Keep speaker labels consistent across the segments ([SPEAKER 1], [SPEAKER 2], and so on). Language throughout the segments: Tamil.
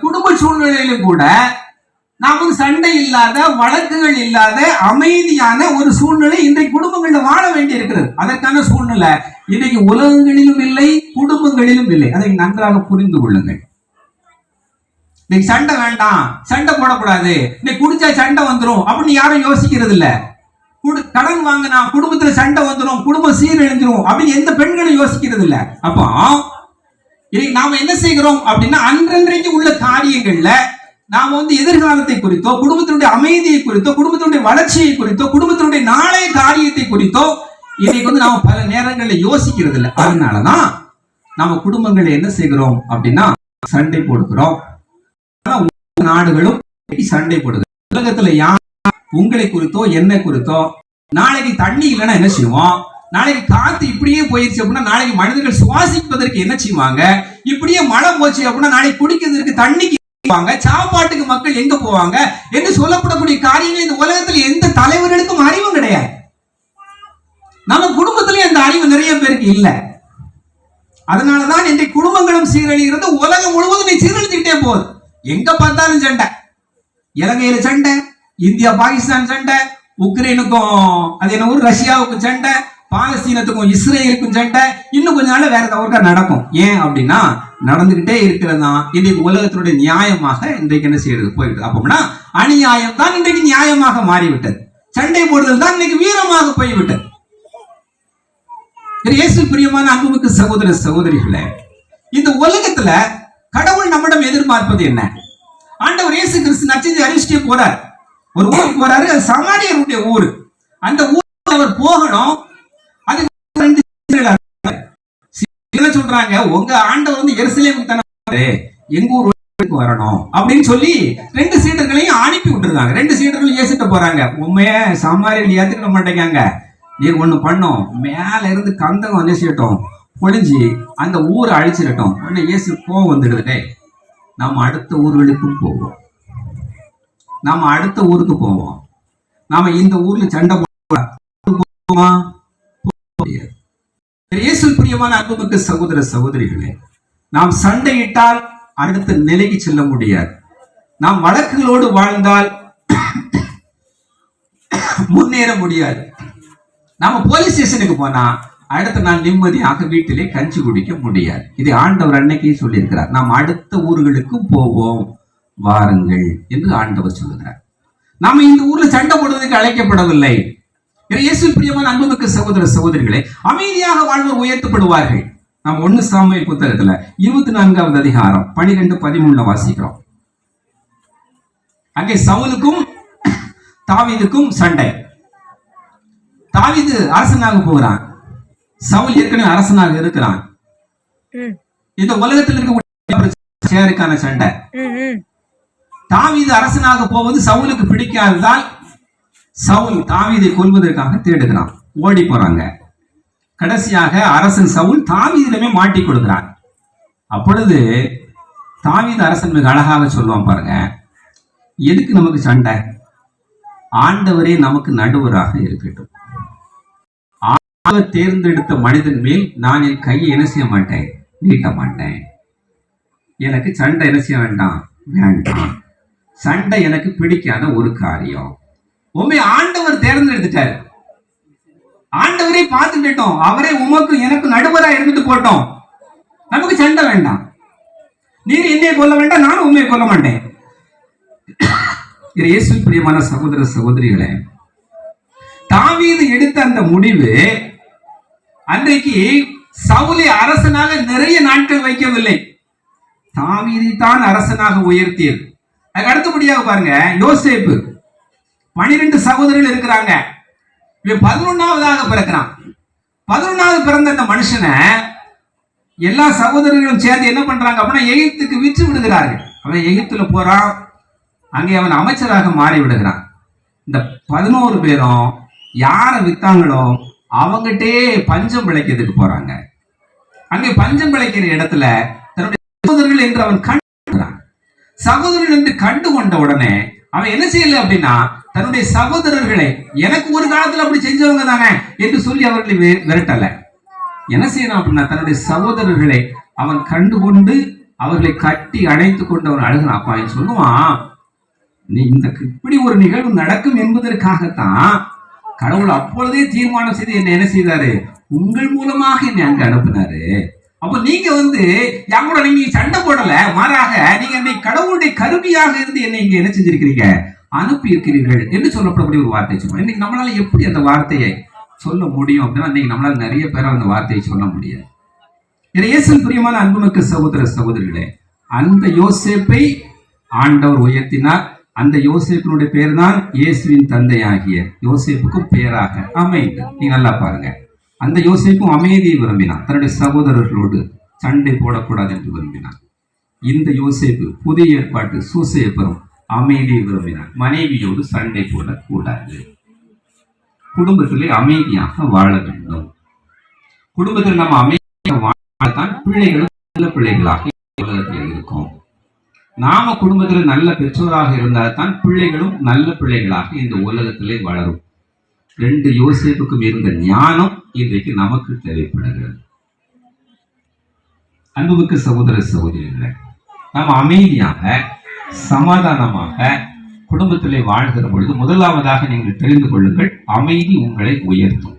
[SPEAKER 1] குடும்ப சூழ்நிலையிலும் கூட நாம் சண்டை இல்லாத, வழக்குகள் இல்லாத அமைதியான ஒரு சூழ்நிலை இன்றைக்கு குடும்பங்களில் வாழ வேண்டி இருக்கிறது. அதற்கான சூழ்நிலை இன்றைக்கு உலகங்களிலும் இல்லை, குடும்பங்களிலும் இல்லை. அதை நன்றாக புரிந்து கொள்ளுங்கள். இன்னைக்கு சண்டை வேண்டாம், சண்டை போடக்கூடாது, இன்னைக்கு குடிச்சா சண்டை வந்துடும் அப்படின்னு யாரும் யோசிக்கிறது இல்ல. கடன் வாங்கினா குடும்பத்துல சண்டை வந்துடும், குடும்பம் சீரழிஞ்சிரும் அப்படின்னு எந்த பெண்களும் யோசிக்கிறது இல்ல. அப்போ நாம என்ன செய்கிறோம் அப்படின்னா, அன்றன்றைக்கு உள்ள காரியங்கள்ல நாம எதிர்காலத்தை குறித்தோ, குடும்பத்தினுடைய அமைதியை குறித்தோ, குடும்பத்தினுடைய வளர்ச்சியை குறித்தோ, குடும்பத்தினுடைய நாளைய காரியத்தை குறித்தோ இன்னைக்கு நாம பல நேரங்களில் யோசிக்கிறது இல்லை. அதனாலதான் நாம குடும்பங்களை என்ன செய்கிறோம் அப்படின்னா சண்டை போடுகிறோம். நாடுகளும் சண்டை போடுது. உலகத்துல யார் உங்களை குறித்தோ என்ன குறித்தோ, நாளைக்கு தண்ணி இல்லைன்னா என்ன செய்வோம், நாளைக்கு காத்து இப்படியே போயிருச்சு அப்படின்னா நாளைக்கு மனிதர்கள் சுவாசிப்பதற்கு என்ன செய்வாங்க, இப்படியே மழை போச்சு அப்படின்னா நாளைக்கு குடிக்கிறதுக்கு தண்ணிக்கு சாப்பாட்டுக்கு மக்கள் எங்க போவாங்க என்று சொல்லப்படக்கூடிய காரியங்கள் இந்த உலகத்தில் எந்த தலைவர்களுக்கும் அறிவும் கிடையாது. நம்ம குடும்பத்திலேயே அந்த அறிவு நிறைய பேருக்கு இல்லை. அதனாலதான் இன்றைக்கு குடும்பங்களும் சீரழிகிறது. உலகம் முழுவதும் சீரழிச்சுக்கிட்டே போகுது. எங்க பார்த்தாலும் சண்டை. இலங்கையில சண்டை, இந்தியா பாகிஸ்தான் சண்டை, உக்ரைனுக்கும் அது என்ன ஊர் ரஷ்யாவுக்கும் சண்டை, பாலஸ்தீனத்துக்கும் இஸ்ரேலுக்கும் சண்டை, இன்னும் கொஞ்ச நாள் வேற ஏதாவது நடக்கும். ஏன் அப்படின்னா நடந்துகிட்டே இருக்கிறதா இன்றைக்கு உலகத்தினுடைய நியாயமாக இன்றைக்கு என்ன செய்யறது போயிட்டு. அப்போம்னா அநியாயம் தான் இன்றைக்கு நியாயமாக மாறிவிட்டது. சண்டை போடுதல் தான் இன்னைக்கு வீரமாக போய்விட்டது. இயேசு பிரியமான அன்புமிக்க சகோதர சகோதரிகளே, இந்த உலகத்துல கடவுள் நம்மிடம் எதிர்பார்ப்பது என்ன? ஆண்டவர் இயேசு கிறிஸ்து நற்செய்தி அறிவிச்சிட்டே போறார். ஒரு ஊருக்கு போறாரு, அது சமாரியருடைய ஊரு. அந்த ஊருக்கு அவர் போகணும். அது சொல்றாங்க, உங்க ஆண்டவர் எருசலேமுக்கு தானே, எங்க ஊருக்கு வரணும் அப்படின்னு சொல்லி 2 சீடர்களையும் அனுப்பி விட்டுருக்காங்க. 2 சீடர்களும் இயேசுட்ட போறாங்க. உண்மைய சமாரியர்கள் ஏத்துக்க மாட்டேங்காங்க. நீ ஒண்ணு பண்ணும், மேல இருந்து கந்தகம் என்ன செய்யட்டும் பொழிஞ்சு அந்த ஊரை அழிச்சிடட்டும். உடனே இயேசு கோவம் வந்துடுதே, நாம அடுத்த ஊர்களுக்கும் போவோம், நாம அடுத்த ஊருக்கு போவோம், நாம இந்த ஊர்ல சண்டை போவோமா? இயேசு பிரியமான அன்புமிக்க சகோதர சகோதரிகளே, நாம் சண்டையிட்டால் அடுத்த நிலைக்கு செல்ல முடியாது. நாம் வழக்குகளோடு வாழ்ந்தால் முன்னேற முடியாது. நாம போலீஸ் ஸ்டேஷனுக்கு போனா அடுத்த நாள் நிம்மதியாக வீட்டிலே கஞ்சி குடிக்க முடியாது. இதை ஆண்டவர் அன்னைக்கே சொல்லியிருக்கிறார். நாம் அடுத்த ஊர்களுக்கும் போவோம் வாருங்கள் என்று ஆண்டவர் சொல்லுகிறார். நாம இந்த ஊர்ல சண்டை போடுவதற்கு அழைக்கப்படவில்லை. இயேசு பிரியமான அன்புமிக்க சகோதர சகோதரிகளே, அமைதியாக வாழ்வோர் உயர்த்தப்படுவார்கள். நாம் 1 சாமுவேல் புத்தகத்துல 24வது அதிகாரம் 12-13 வாசிக்கிறோம். அங்கே சவுலுக்கும் தாவீதுக்கும் சண்டை. தாவீது அரசனாக போகிறான், சவுல் ஏற்கனவே அரசனாக இருக்கிறான். இந்த உலகத்தில் இருக்கக்கூடிய சண்டை. தாவீது அரசனாக போவது சவுலுக்கு பிடிக்காததால் சவுல் தாவீதை கொல்வதற்காக தேடுகிறான். ஓடி போறாங்க. கடைசியாக அரசன் சவுல் தாவீதிலுமே மாட்டி கொடுக்கிறான். அப்பொழுது தாவீது அரசன் மிக அழகாக சொல்லுவான் பாருங்க, எதுக்கு நமக்கு சண்டை, ஆண்டவரே நமக்கு நடுவராக இருக்கட்டும். தேர்ந்தெடுத்த மனிதன் மேல் நான் என் கையை என்ன செய்ய மாட்டேன், நீட்ட மாட்டேன். எனக்கு சண்டை என்ன செய்ய வேண்டாம், வேண்டாம். சண்டை எனக்கு பிடிக்காத ஒரு காரியம். உண்மை ஆண்டவர் தேர்ந்தெடுத்துட்டாரு, ஆண்டவரை பார்த்துட்டோம், அவரே உமக்கு எனக்கு நடுவராக இருந்துட்டு போட்டோம். நமக்கு சண்டை வேண்டாம். நீர் என்னைய கொல்ல வேண்டாம், நானும் உண்மையை கொல்ல மாட்டேன். இயேசு பிரியமான சகோதர சகோதரிகளே, தாவீது எடுத்த அந்த முடிவு அன்றைக்கு சவுலை அரசனாக நிறைய நாட்கள் வைக்கவில்லை, தாவீதை தான் அரசனாக உயர்த்தியது. அதுக்கு அடுத்தபடியாக பாருங்க, யோசேப்பு 12 சகோதரர்கள் இருக்கிறாங்க. இவன் 11ஆவதாக பிறக்கிறான். 11ஆவது பிறந்த அந்த மனுஷனை எல்லா சகோதரர்களும் சேர்ந்து என்ன பண்றாங்க அப்படின்னா எகிப்துக்கு விற்று விடுகிறார்கள். அவன் எகிப்துல போறான், அங்கே அவன் அமைச்சராக மாறி விடுகிறான். இந்த 11 பேரும் யாரை வித்தாங்களோ அவங்ககிட்டே பஞ்சம் பிழைக்கிறதுக்கு போறாங்க. அங்கே பஞ்சம் பிழைக்கிற இடத்துல தன்னுடைய சகோதரர்கள் என்று அவன் கண்டுகிறான். சகோதரர்கள் என்று கண்டு கொண்ட உடனே அவன் என்ன செய்யல அப்படின்னா தன்னுடைய சகோதரர்களை, எனக்கு ஒரு காலத்துல அப்படி செஞ்சவங்க தானே என்று சொல்லி அவர்களை விரட்டல. என்ன செய்யணும் அப்படின்னா தன்னுடைய சகோதரர்களை அவன் கண்டுகொண்டு அவர்களை கட்டி அணைத்து கொண்டு அவன் அழுகிறான். அப்பா அவன் சொல்லுவான், நீ இப்படி ஒரு நிகழ்வு நடக்கும் என்பதற்காகத்தான் கடவுள் அப்பொழுதே தீர்மானம் செய்து என்னை என்ன செய்தாரு, உங்கள் மூலமாக என்னை அங்க அனுப்பினாரு. அப்ப நீங்க என் கூட நீங்க சண்டை போடல, மாறாக நீங்க என்னை கடவுளுடைய கருவியாக இருந்து என்னை இங்க என்ன செஞ்சிருக்கிறீங்க, அனுப்பி இருக்கிறீர்கள் என்று சொல்லப்படக்கூடிய ஒரு வார்த்தை சொல்லுவோம். இன்னைக்கு நம்மளால எப்படி அந்த வார்த்தையை சொல்ல முடியும் அப்படின்னா, இன்னைக்கு நம்மளால நிறைய பேர் அந்த வார்த்தையை சொல்ல முடியாது. இயேசுவின் பிரியமான அன்புமிக்க சகோதர சகோதரிகளே, அந்த யோசேப்பை ஆண்டவர் உயர்த்தினார். அந்த யோசேப்பினுடைய பேர் தான் இயேசுவின் தந்தையாகிய யோசேப்புக்கும் பேராக அமைந்து. நீங்க நல்லா பாருங்க, அந்த யோசேப்பும் அமைதியை விரும்பினான், தன்னுடைய சகோதரர்களோடு சண்டை போடக்கூடாது என்று விரும்பினான். இந்த யோசேப்பு புதிய ஏற்பாட்டு சூசையப்பரும் அமைதியை விரும்பினான், மனைவியோடு சண்டை போடக்கூடாது, குடும்பத்திலே அமைதியாக வாழ வேண்டும். குடும்பத்தில் நம்ம அமைதியாக வாழத்தான் பிள்ளைகளும் நல்ல பிள்ளைகளாக உலகத்தில் இருக்கும். நாம குடும்பத்தில் நல்ல பெற்றோராக இருந்தால்தான் பிள்ளைகளும் நல்ல பிள்ளைகளாக இந்த உலகத்திலே வளரும். 2 யோசேப்புக்கும் இருந்த ஞானம் இன்றைக்கு நமக்கு தேவைப்படுகிறது. அன்புமிக்க சகோதர சகோதரிகளே, நாம் அமைதியாக சமாதானமாக குடும்பத்திலே வாழ்கிற பொழுது முதலாவதாக நீங்கள் தெரிந்து கொள்ளுங்கள், அமைதி உங்களை உயர்த்தும்.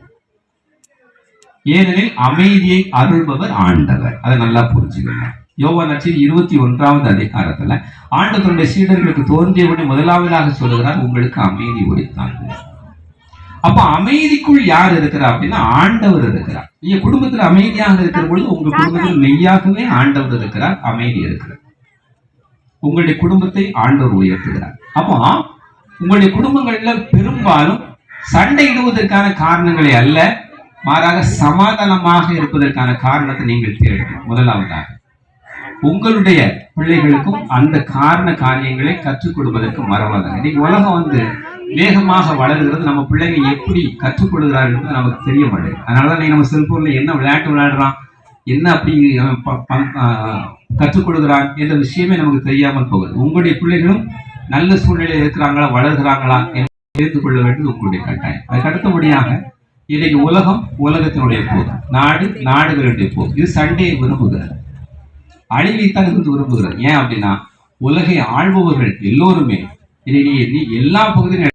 [SPEAKER 1] ஏனெனில் அமைதியை அருள்பவர் ஆண்டவர். அதை நல்லா புரிஞ்சுக்கங்க. யோவான் நற்செய்தி 21வது அதிகாரத்துல ஆண்டவருடைய சீடர்களுக்கு தோன்றியபடி முதலாவதாக சொல்லுகிறார், உங்களுக்கு அமைதி உரித்தாங்க. அப்ப அமைதிக்குள் யார் இருக்கிறார் அப்படின்னா ஆண்டவர் இருக்கிறார். நீங்க குடும்பத்துல அமைதியாக இருக்கிற பொழுது உங்க குடும்பத்தில் மெய்யாகவே ஆண்டவர் இருக்கிறார், அமைதி இருக்கிறார். உங்களுடைய குடும்பத்தை ஆண்டவர் உயர்த்துகிறார். அப்போ உங்களுடைய குடும்பங்கள்ல பெரும்பாலும் சண்டையிடுவதற்கான காரணங்களை அல்ல, மாறாக சமாதானமாக இருப்பதற்கான காரணத்தை நீங்கள் தேடணும். முதலாவதாக உங்களுடைய பிள்ளைகளுக்கும் அந்த காரண காரியங்களை கற்றுக் கொடுப்பதற்கு மறவாதாங்க. இன்னைக்கு உலகம் வேகமாக வளர்கிறது. நம்ம பிள்ளைங்க எப்படி கற்றுக் கொடுக்கிறார்கள் என்பது நமக்கு தெரிய மாட்டேங்குது. அதனாலதான் நம்ம செல்போன்ல என்ன விளையாட்டு விளையாடுறான், என்ன அப்படி கற்றுக் கொடுக்கிறான் என்ற விஷயமே நமக்கு தெரியாமல் போகுது. உங்களுடைய பிள்ளைகளும் நல்ல சூழ்நிலையில் இருக்கிறாங்களா, வளர்கிறாங்களா என்று தெரிந்து கொள்ள வேண்டியது உங்களுடைய கட்டாயம். அதுக்கு அடுத்தபடியாக இன்னைக்கு உலகத்தினுடைய போது, நாடுகளுடைய போது, இது சண்டையை விரும்புகிறது, அழிவைத்தான் விரும்புகிறது. ஏன் அப்படின்னா உலகை ஆள்பவர்கள் எல்லோருமே இன்னைக்கு எல்லா பகுதியிலும்